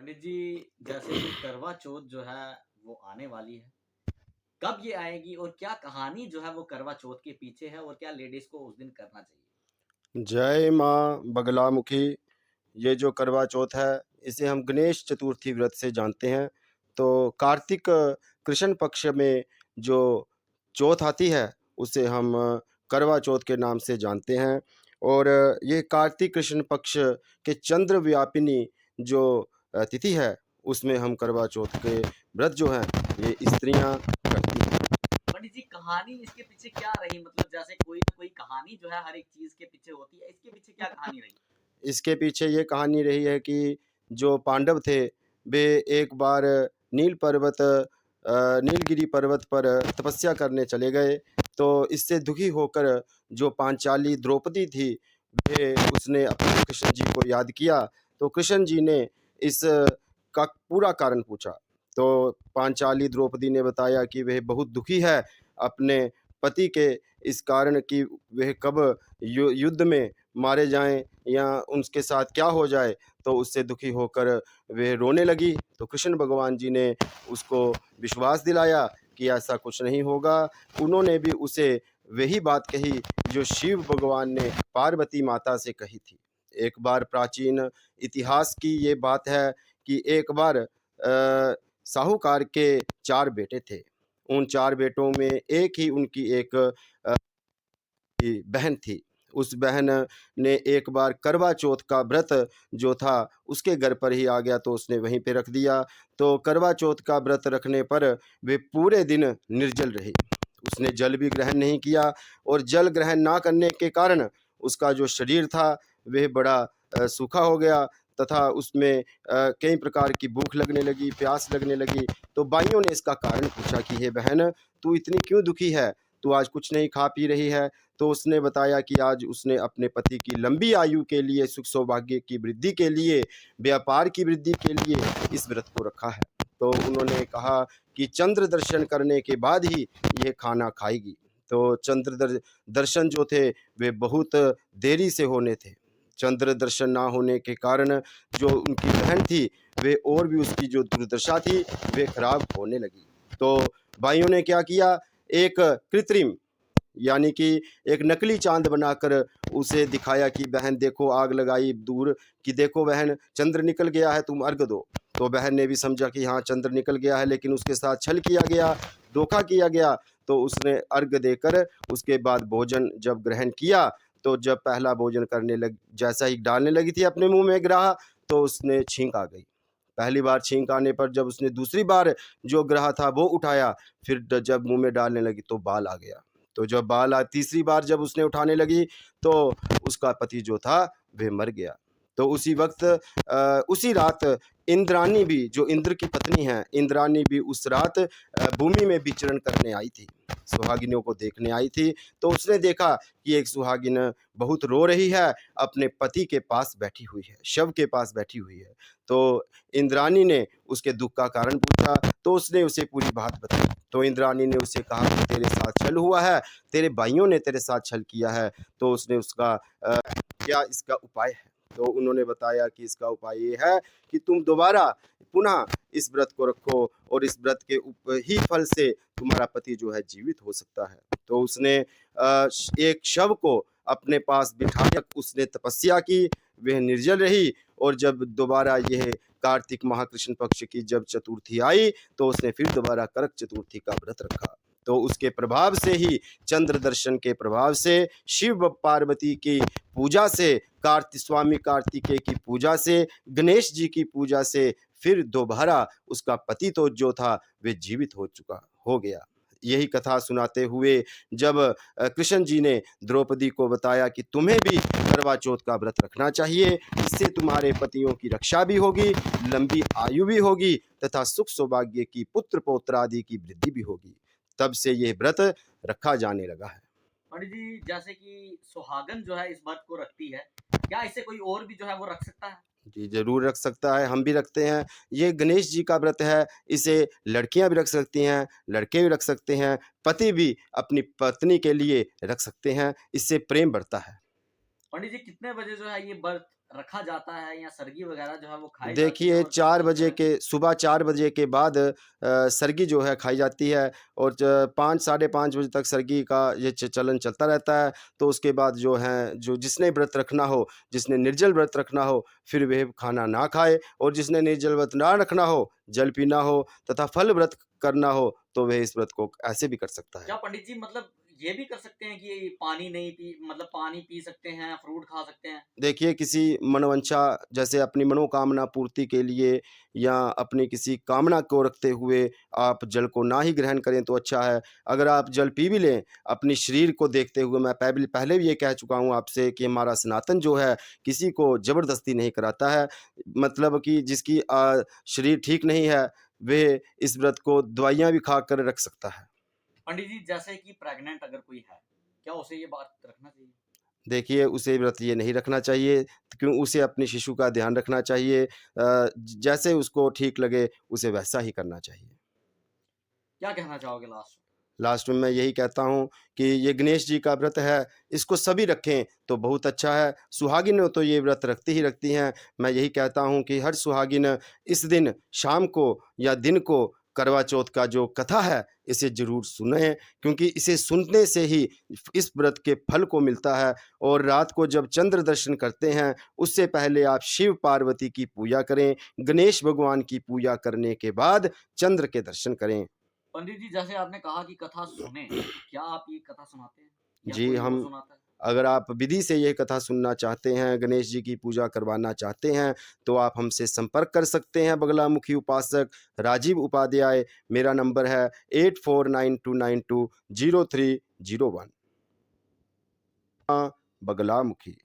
पंडित जी, जैसे कि करवा चौथ जो है वो आने वाली है। कब ये आएगी और क्या कहानी जो है वो करवा चौथ के पीछे है और क्या लेडीज़ को उस दिन करना चाहिए? जय माँ बगलामुखी। ये जो करवा चौथ है, इसे हम गणेश चतुर्थी व्रत से जानते हैं। तो कार्तिक कृष्ण पक्ष में जो चौथ आती है, उसे हम करवा चौथ के नाम से जानते हैं। और ये कार्तिक कृष्ण पक्ष के चंद्र व्यापिनी जो तिथि है, उसमें हम करवा चौथ के व्रत जो हैं, ये स्त्रियां करती हैं। पंडित जी, कहानी इसके पीछे क्या रही? मतलब जैसे कोई ना कोई कहानी जो है हर एक चीज़ के पीछे होती है, इसके पीछे क्या कहानी रही? इसके पीछे ये कहानी रही है कि जो पांडव थे, वे एक बार नील पर्वत नीलगिरी पर्वत पर तपस्या करने चले गए। तो इससे दुखी होकर जो पांचाली द्रौपदी थी, वे उसने अपने कृष्ण जी को याद किया। तो कृष्ण जी ने इस का पूरा कारण पूछा। तो पांचाली द्रौपदी ने बताया कि वह बहुत दुखी है अपने पति के इस कारण कि वह कब युद्ध में मारे जाएं या उनके साथ क्या हो जाए। तो उससे दुखी होकर वे रोने लगी। तो कृष्ण भगवान जी ने उसको विश्वास दिलाया कि ऐसा कुछ नहीं होगा। उन्होंने भी उसे वही बात कही जो शिव भगवान ने पार्वती माता से कही थी। एक बार प्राचीन इतिहास की ये बात है कि एक बार साहूकार के 4 बेटे थे। उन 4 बेटों में एक ही उनकी एक की बहन थी। उस बहन ने एक बार करवा चौथ का व्रत जो था उसके घर पर ही आ गया, तो उसने वहीं पे रख दिया। तो करवा चौथ का व्रत रखने पर वे पूरे दिन निर्जल रही। उसने जल भी ग्रहण नहीं किया और जल ग्रहण ना करने के कारण उसका जो शरीर था वह बड़ा सूखा हो गया तथा उसमें कई प्रकार की भूख लगने लगी, प्यास लगने लगी। तो भाइयों ने इसका कारण पूछा कि हे बहन, तू इतनी क्यों दुखी है? तू आज कुछ नहीं खा पी रही है। तो उसने बताया कि आज उसने अपने पति की लंबी आयु के लिए, सुख सौभाग्य की वृद्धि के लिए, व्यापार की वृद्धि के लिए इस व्रत को रखा है। तो उन्होंने कहा कि चंद्र दर्शन करने के बाद ही ये खाना खाएगी। तो दर्शन जो थे वे बहुत देरी से होने थे। चंद्र दर्शन ना होने के कारण जो उनकी बहन थी, वे और भी उसकी जो दुर्दशा थी वे खराब होने लगी। तो भाइयों ने क्या किया, एक कृत्रिम यानी कि एक नकली चांद बनाकर उसे दिखाया कि बहन देखो, आग लगाई दूर कि देखो बहन चंद्र निकल गया है, तुम अर्घ दो। तो बहन ने भी समझा कि हाँ चंद्र निकल गया है, लेकिन उसके साथ छल किया गया, धोखा किया गया। तो उसने अर्घ देकर उसके बाद भोजन जब ग्रहण किया, तो जब पहला भोजन करने लग जैसा ही डालने लगी थी अपने मुंह में ग्राह, तो उसने छींक आ गई। पहली बार छींक आने पर जब उसने दूसरी बार जो ग्राह था वो उठाया, फिर जब मुंह में डालने लगी तो बाल आ गया। तो जब तीसरी बार जब उसने उठाने लगी, तो उसका पति जो था वह मर गया। तो उसी वक्त उसी रात इंद्राणी भी, जो इंद्र की पत्नी है, इंद्राणी भी उस रात भूमि में विचरण करने आई थी, सुहागिनों को देखने आई थी। तो उसने देखा कि एक सुहागिन बहुत रो रही है, अपने पति के पास बैठी हुई है, शव के पास बैठी हुई है। तो इंद्राणी ने उसके दुख का कारण पूछा, तो उसने उसे पूरी बात बताई। तो इंद्राणी ने उसे कहा कि तेरे साथ छल हुआ है, तेरे भाइयों ने तेरे साथ छल किया है। तो उसने उसका क्या इसका उपाय है? तो उन्होंने बताया कि इसका उपाय ये है कि तुम दोबारा पुनः इस व्रत को रखो और इस व्रत के ही फल से तुम्हारा पति जो है जीवित हो सकता है। तो उसने एक शव को अपने पास बिठाकर उसने तपस्या की, वह निर्जल रही। और जब दोबारा यह कार्तिक माह कृष्ण पक्ष की जब चतुर्थी आई, तो उसने फिर दोबारा करक चतुर्थी का व्रत रखा। तो उसके प्रभाव से ही, चंद्र दर्शन के प्रभाव से, शिव पार्वती की पूजा से, स्वामी कार्तिकेय की पूजा से, गणेश जी की पूजा से फिर दोबारा उसका पति तो जो था वे जीवित हो गया। यही कथा सुनाते हुए जब कृष्ण जी ने द्रौपदी को बताया कि तुम्हें भी करवा चौथ का व्रत रखना चाहिए, इससे तुम्हारे पतियों की रक्षा भी होगी, लंबी आयु भी होगी तथा सुख सौभाग्य की, पुत्र पौत्र आदि की वृद्धि भी होगी। तब से यह व्रत रखा जाने लगा है। पंडित जी, जैसे कि सुहागन जो है इस व्रत को रखती है, क्या इसे कोई और भी जो है वो रख सकता है? जी, ज़रूर रख सकता है, हम भी रखते हैं। ये गणेश जी का व्रत है, इसे लड़कियां भी रख सकती हैं, लड़के भी रख सकते हैं, पति भी अपनी पत्नी के लिए रख सकते हैं, इससे प्रेम बढ़ता है। पंडित जी, कितने बजे जो है ये व्रत रखा जाता है या सरगी वगैरह जो है वो खाई जाती है देखिए और 4 जो बजे है के सुबह 4 बजे के बाद सरगी जो है खाई जाती है और 5 साढ़े 5 बजे तक सरगी का ये चलन चलता रहता है। तो उसके बाद जो है जो जिसने व्रत रखना हो, जिसने निर्जल व्रत रखना हो, फिर वह खाना ना खाए और जिसने निर्जल व्रत ना रखना हो, जल पीना हो तथा फल व्रत करना हो, तो वह इस व्रत को ऐसे भी कर सकता है। क्या पंडित जी मतलब ये भी कर सकते हैं कि पानी नहीं पी मतलब पानी पी सकते हैं, फ्रूट खा सकते हैं? देखिए किसी मनोवांछा जैसे अपनी मनोकामना पूर्ति के लिए या अपनी किसी कामना को रखते हुए आप जल को ना ही ग्रहण करें तो अच्छा है। अगर आप जल पी भी लें, अपनी शरीर को देखते हुए मैं पहले पहले भी ये कह चुका हूँ आपसे कि हमारा सनातन जो है किसी को ज़बरदस्ती नहीं कराता है। मतलब कि जिसकी शरीर ठीक नहीं है, वह इस व्रत को दवाइयाँ भी खाकर रख सकता है। पंडित जी जैसे कि प्रेग्नेंट अगर कोई है, क्या उसे ये बात रखना चाहिए? देखिए, उसे व्रत ये नहीं रखना चाहिए, क्यों उसे अपने शिशु का ध्यान रखना चाहिए। जैसे उसको ठीक लगे, उसे वैसा ही करना चाहिए। क्या कहना चाहोगे लास्ट में? लास्ट में मैं यही कहता हूँ कि ये गणेश जी का व्रत है, इसको सभी रखें तो बहुत अच्छा है। सुहागिन तो ये व्रत रखती ही रखती हैं। मैं यही कहता हूँ कि हर सुहागिन इस दिन शाम को या दिन को करवा चौथ का जो कथा है, इसे ज़रूर सुनें, क्योंकि इसे सुनने से ही इस व्रत के फल को मिलता है। और रात को जब चंद्र दर्शन करते हैं, उससे पहले आप शिव पार्वती की पूजा करें, गणेश भगवान की पूजा करने के बाद चंद्र के दर्शन करें। पंडित जी जैसे आपने कहा कि कथा सुने, तो क्या आप ये कथा सुनाते हैं या जी, कोई और हम सुनाता है? अगर आप विधि से ये कथा सुनना चाहते हैं, गणेश जी की पूजा करवाना चाहते हैं, तो आप हमसे संपर्क कर सकते हैं। बगलामुखी उपासक राजीव उपाध्याय, मेरा नंबर है 8492920301। बगलामुखी।